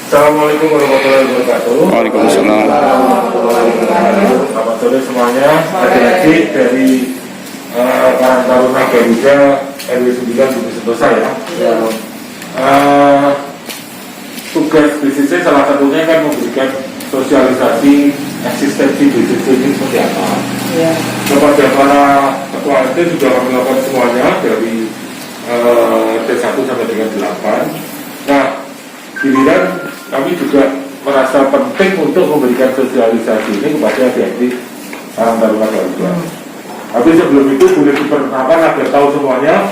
Assalamualaikum warahmatullahi wabarakatuh. Waalaikumsalam. Selamat sore semuanya. Lagi dari Karang Taruna Garuda RW 9 Bukit Sentosa ya. Tugas BCC salah satunya kan memberikan sosialisasi eksistensi BCC ini seperti apa. Kepada para ketua RT sudah kami lakukan semuanya dari T1 sampai dengan 8. Nah, giliran kami juga merasa penting untuk memberikan sosialisasi ini kepada adik-adik Karang Taruna Garuda. Tapi sebelum itu boleh diperkenalkan agar tahu semuanya.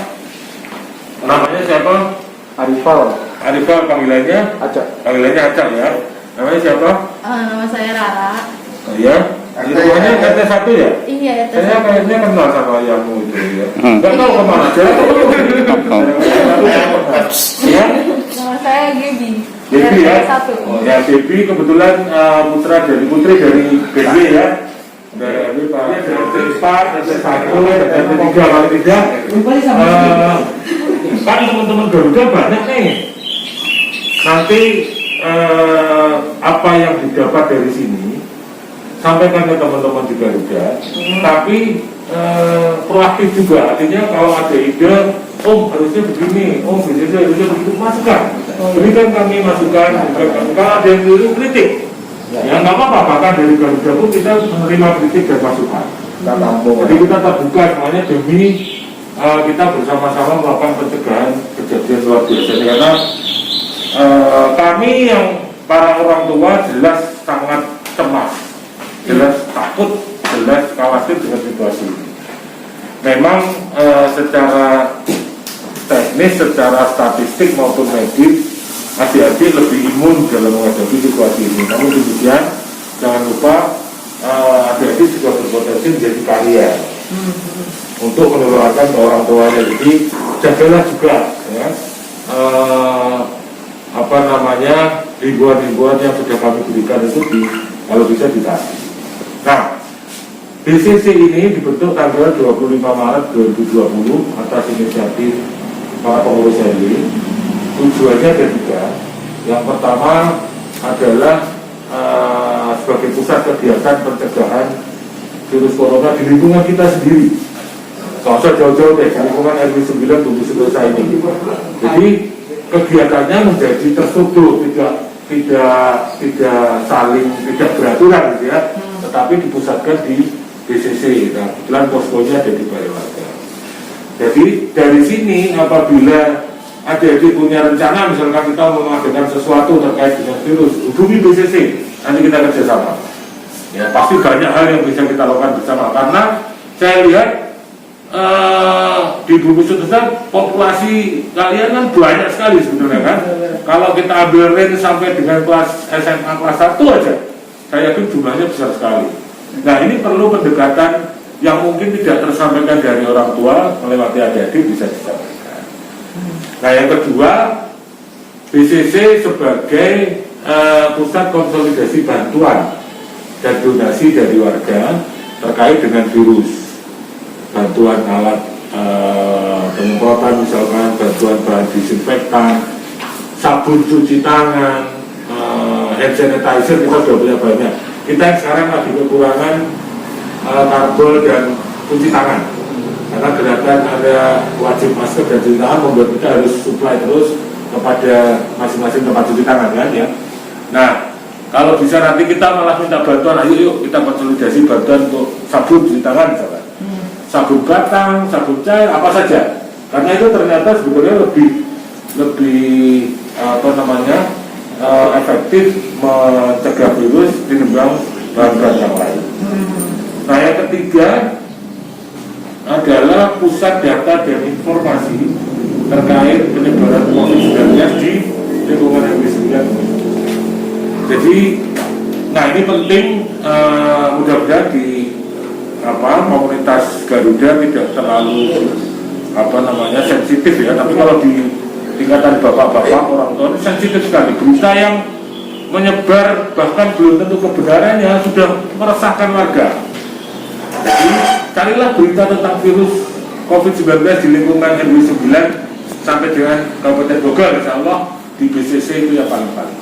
Namanya siapa? Arifal, panggilannya? Panggilannya Acak ya. Namanya siapa? Nama saya Rara. Oh, ya. Di rumahnya RT 1 ya? Iya, RT 1. Saya kayaknya kenal sama ayahmu itu ya. Gak tahu kemana aja. Ya? Nama saya Gaby. Gaby ya? RT 1. Oh ya, Gaby kebetulan putri dari BB ya. Dari Pak RT 4, RT 1, RT 3 kali tidak. Kan teman-teman Garuda banyak nih. Nanti apa yang didapat dari sini sampaikan ke teman-teman di Garuda. Tapi proaktif juga, artinya kalau ada ide, harusnya begini, harusnya begitu, masukkan. Berikan kami masukan, kalau ada yang dulu kritik, ya nggak apa-apa, bahkan dari Garuda pun kita menerima kritik dan masukan. Jadi kita terbuka semuanya demi kita bersama-sama melakukan pencegahan kejadian luar biasa. Karena kami yang para orang tua jelas sangat cemas, jelas takut, jelas khawatir dengan situasi ini. Memang secara teknis, secara statistik maupun medis, adik-adik lebih imun dalam menghadapi situasi ini. Namun demikian, jangan lupa adik-adik juga berpotensi menjadi karier untuk menularkan ke orang tuanya. Jadi jagalah juga ya, himbauan-himbauan yang sudah kami berikan itu kalau bisa ditaati. Nah, BCC ini dibentuk tanggal 25 Maret 2020 atas inisiatif para pengurus RW. Tujuannya ada 3. Yang pertama adalah sebagai pusat kegiatan pencegahan virus corona di lingkungan kita sendiri. Nggak usah jauh-jauh deh, di lingkungan RW 9 Bukit Sentosa ini. Jadi kegiatannya menjadi terstruktur, tidak beraturan gitu ya, tetapi dipusatkan di BCC. Nah, kebetulan poskonya ada di Balai Warga. Jadi dari sini apabila adik-adik punya rencana, misalkan kita mau mengadakan sesuatu terkait dengan virus, hubungi BCC, nanti kita kerjasama. Ya, pasti banyak hal yang bisa kita lakukan bersama, karena saya lihat di Bukit Sentosa populasi kalian kan banyak sekali sebenarnya kan. Kalau kita ambil range sampai dengan kelas SMA kelas 1 aja, saya yakin jumlahnya besar sekali. Nah, ini perlu pendekatan yang mungkin tidak tersampaikan dari orang tua melewati adik-adik bisa disampaikan. Nah, yang kedua, BCC sebagai pusat konsolidasi bantuan dan donasi dari warga terkait dengan virus. Bantuan alat penyemprotan, misalkan bantuan bahan disinfektan, sabun cuci tangan, hand sanitizer kita sudah punya banyak. Kita sekarang lagi kekurangan karbol dan cuci tangan, karena gerakan ada wajib masker dan cuci tangan membuat kita harus supply terus kepada masing-masing tempat cuci tangan kan ya. Nah, kalau bisa nanti kita malah minta bantuan, ayo yuk kita konsolidasi bantuan untuk sabun cuci tangan misalkan, sabun batang, sabun cair, apa saja. Karena itu ternyata sebetulnya lebih efektif mencegah virus ditimbang bahan-bahan yang lain. Nah, yang ketiga adalah pusat data dan informasi terkait penyebaran COVID-19 di lingkungan RW 9. Jadi, nah ini penting, mudah-mudahan di komunitas Garuda tidak terlalu sensitif ya, tapi kalau di tingkatan bapak-bapak orang tua ini sensitif sekali. Berita yang menyebar bahkan belum tentu kebenarannya sudah meresahkan warga. Jadi carilah berita tentang virus COVID-19 di lingkungan RW 9 sampai dengan Kabupaten Bogor, insya Allah di BCC itu yang paling-paling.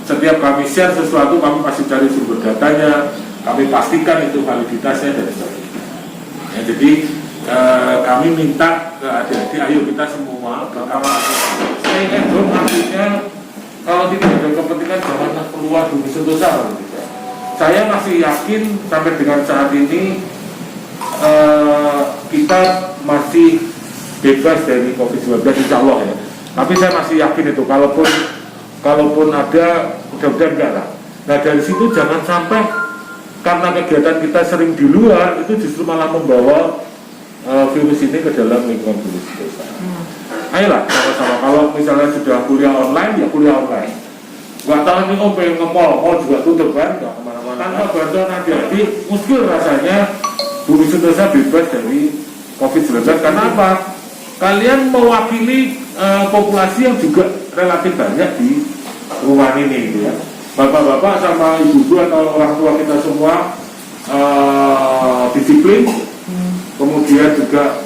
Setiap kami share sesuatu, kami pasti cari sumber datanya, kami pastikan itu validitasnya dan sebagainya. Ya, jadi kami minta ke adik-adik, ayo kita semua stay at home, artinya kalau tidak ada kepentingan janganlah keluar Bumi Sentosa. Saya masih yakin sampai dengan saat ini kita masih bebas dari COVID-19, insya Allah ya. Tapi saya masih yakin itu, kalaupun ada, mudah-mudahan enggak lah. Nah dari situ jangan sampai karena kegiatan kita sering di luar itu justru malah membawa virus ini ke dalam lingkungan Bumi Sentosa. Ayolah sama-sama, kalau misalnya sudah kuliah online ya kuliah online. Nggak tahu ini pengen nge-mall, mall juga tutup kan, nggak kemana-mana. Tanpa bantuan adik-adik, muskil rasanya Bumi Sentosa bebas dari COVID-19. Karena apa? Kalian mewakili populasi yang juga relatif banyak di rumah ini gitu ya. Bapak-bapak sama ibu-ibu atau orang tua kita semua disiplin, kemudian juga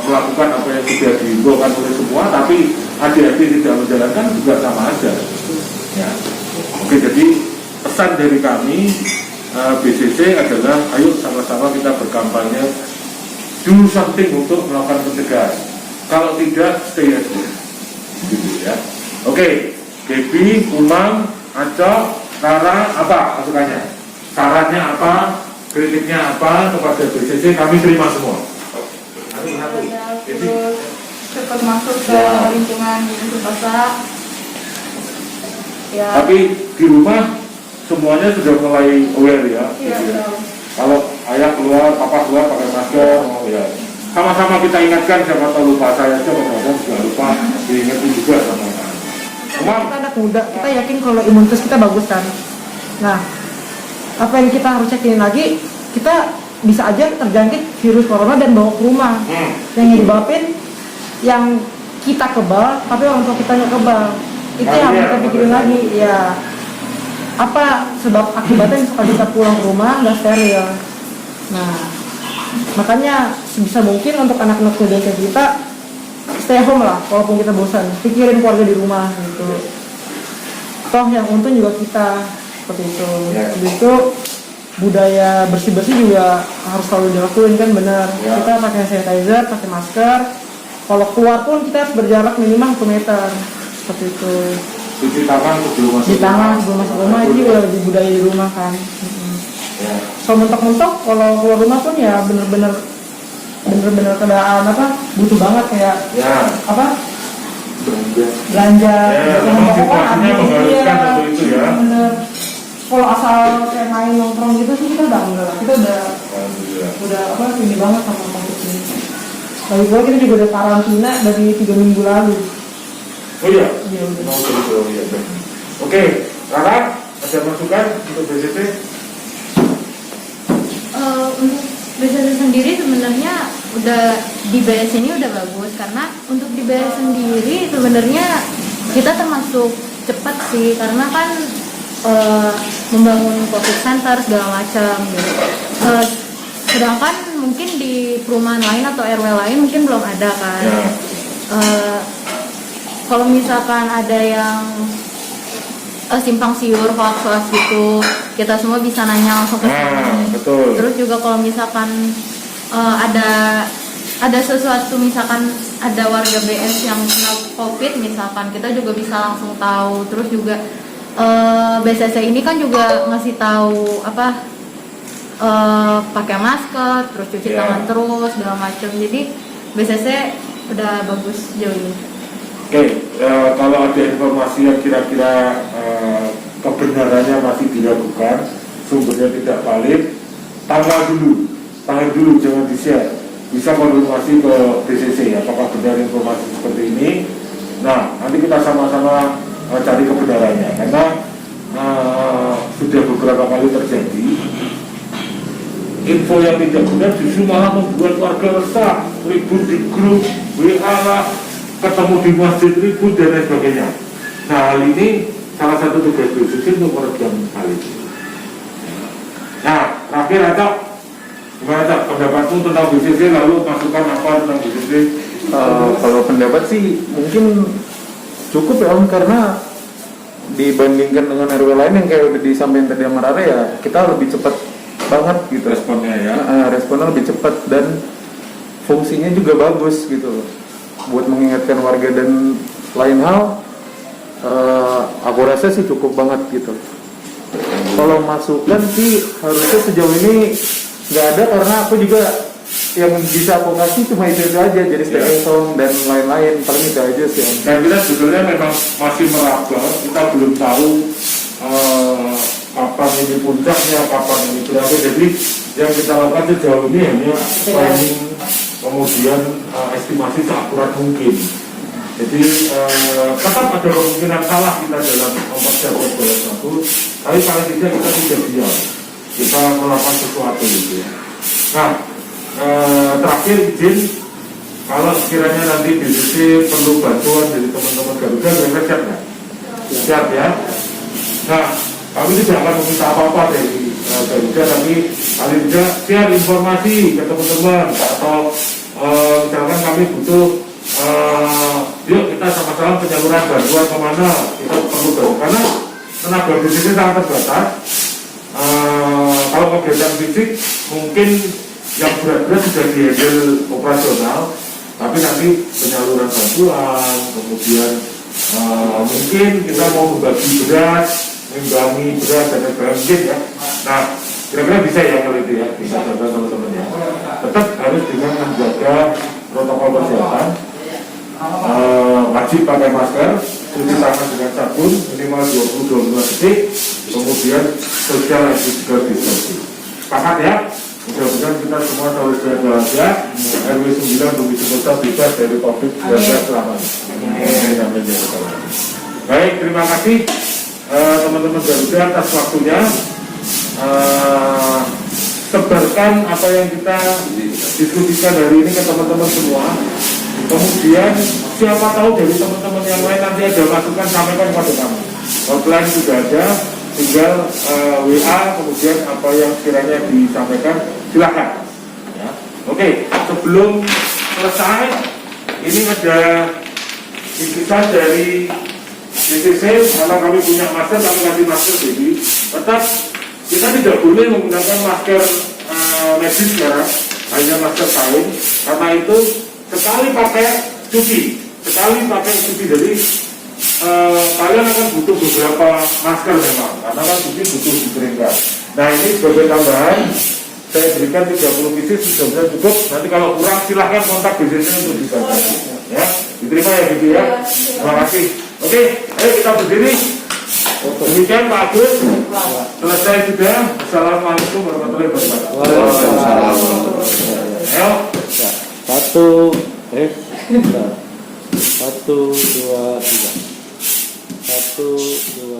melakukan apa yang sudah dihimbaukan oleh semua, tapi adik-adik tidak menjalankan juga sama aja. Ya. Oke, jadi pesan dari kami BCC adalah ayo sama-sama kita berkampanye, do something untuk melakukan pencegahan. Kalau tidak, stay at home. Gitu ya. Oke, Gaby, Umam, Aco, Rara, apa masukannya? Sarannya apa? Kritiknya apa kepada BCC? Kami terima semua. Terus cepat masuk ke lingkungan Bumi Sentosa. Ya. Tapi di rumah semuanya sudah mulai aware ya. Iya, Gitu ya. Kalau ayah keluar, papa keluar pakai masker, ya. Sama-sama kita ingatkan, siapa tahu lupa, saya aja kadang-kadang juga lupa, diingetin juga sama Kita anak muda, kita yakin kalau imunitas kita bagus kan. Nah, apa yang kita harus yakin lagi, kita bisa aja terjangkit virus corona dan bawa ke rumah. Yang nyebabin yang kita kebal, tapi orang tua kita nggak kebal. Itu yang kita pikirin lagi, ya. Apa sebab akibatnya misalkan kita pulang ke rumah nggak steril. Nah, makanya sebisa mungkin untuk anak-anak muda kayak kita stay home lah, walaupun kita bosan, pikirin keluarga di rumah gitu. Toh yang untung juga kita, seperti itu. Habis itu budaya bersih-bersih juga harus selalu dilakuin kan, benar. Kita pakai sanitizer, pakai masker. Kalau keluar pun kita harus berjarak minimal 1 meter, seperti itu. cuci tangan sebelum masuk rumah itu juga lebih budaya di rumah kan. Ya. So mentok-mentok kalau keluar rumah pun ya bener-bener keadaan apa butuh banget kayak apa belanja ya, memang situasinya mengharuskan untuk itu ya. Bener. Kalau asal kayak main nongkrong gitu sih kita udah enggak, kita udah apa ini banget sama covid ini. Lagi pula kita juga udah karantina dari 3 minggu lalu. Oh iya? Iya udah. Oh iya. Oke, Rara, ada masukan untuk BCC? Untuk BCC sendiri sebenarnya udah di BS ini udah bagus, karena untuk di BS sendiri sebenarnya kita termasuk cepat sih, karena kan membangun COVID center segala macam gitu. Sedangkan mungkin di perumahan lain atau RW lain mungkin belum ada kan. Kalau misalkan ada yang simpang siur hoax gitu, kita semua bisa nanya langsung ke sini. Betul. Terus juga kalau misalkan ada sesuatu, misalkan ada warga BS yang kena COVID misalkan, kita juga bisa langsung tahu. Terus juga BCC ini kan juga ngasih tahu apa pakai masker, terus cuci tangan terus segala macam. Jadi BCC udah bagus jauh ini. Oke, kalau ada informasi yang kira-kira kebenarannya masih diragukan, sumbernya tidak valid, tahan dulu, jangan di-share. Bisa konfirmasi ke BCC, apakah benar informasi seperti ini. Nah, nanti kita sama-sama cari kebenarannya, karena sudah beberapa kali terjadi info yang tidak benar justru malah membuat warga resah, ribut di grup WA lah, ketemu di masjid ribut dan lain sebagainya. Nah, hal ini salah satu tugas BCC untuk meredam hal itu. Nah, terakhir Acok, gimana Acok pendapatmu tentang BCC, lalu masukan apa tentang BCC? Kalau pendapat sih mungkin cukup ya Om, karena dibandingkan dengan RW lain yang kayak udah disampaikan tadi sama Rara ya, kita lebih cepat banget gitu. Responnya ya. Responnya lebih cepat dan fungsinya juga bagus gitu loh. Buat mengingatkan warga dan lain hal, aku rasa sih cukup banget gitu. Kalau masukan sih harusnya sejauh ini nggak ada, karena aku juga yang bisa aku kasih cuma itu aja, jadi stepping stone dan lain-lain, paling itu aja sih. Dan kita sebetulnya memang masih meraba, kita belum tahu kapan ini puncaknya, kapan ini berakhir. Jadi yang kita lakukan sejauh ini hanya planning, kemudian estimasi seakurat mungkin. Jadi tetap ada kemungkinan salah kita dalam mempersiapkan bola satu, tapi paling tidak kita tidak diam, kita melakukan sesuatu gitu ya. Nah, terakhir izin, kalau sekiranya nanti di sisi perlu bantuan dari teman-teman Garuda, mereka siap nggak? Siap ya. Nah, kami tidak akan meminta apa-apa dari Garuda, tapi paling tidak share informasi ke teman-teman, atau misalkan kami butuh yuk kita sama-sama penyaluran bantuan kemana, kita perlu tahu, karena tenaga di sini sangat terbatas. Kalau kegiatan fisik mungkin yang berat-berat sudah dihandle operasional, tapi nanti penyaluran bantuan, kemudian mungkin kita mau membagi beras, mengimbangi beras dan sebagainya ya. Nah, kira-kira bisa ya kalau itu ya, bisa jaga teman-teman ya. Tetap harus dengan menjaga protokol kesehatan, wajib pakai masker, cuci tangan dengan sabun minimal 20-25 detik, kemudian social physical distancing. Sepakat ya? Mudah-mudahan kita semua selalu sehat bahagia, RW 9 Bumi Kota bebas dari COVID-19 selamanya. Baik, terima kasih teman-teman Garuda atas waktunya. Sebarkan apa yang kita diskusikan hari ini ke teman-teman semua. Kemudian siapa tahu dari teman-teman yang lain nanti ada masukan, sampaikan kepada kami. Hotline sudah ada, tinggal WA, kemudian apa yang kiranya disampaikan silakan. Ya. Oke, sebelum selesai, ini ada titipan dari DCC, karena kami punya masker, kami kasih masker. Jadi tetap kita tidak boleh menggunakan masker medis sekarang, hanya masker kain, karena itu sekali pakai cuci, jadi kalian akan butuh beberapa masker memang, karena kan cuci butuh dikeringkan. Nah, ini sebagai tambahan saya berikan 30 pieces, sudah cukup. Nanti kalau kurang silahkan kontak biasanya untuk diganti ya, diterima ya gitu ya. Terima kasih. Oke, ayo kita berdiri. Demikian Pak Agus, selesai sudah. Assalamualaikum warahmatullahi wabarakatuh. Waalaikumsalam. Ayo. Satu, satu, dua, tiga. Satu, dua.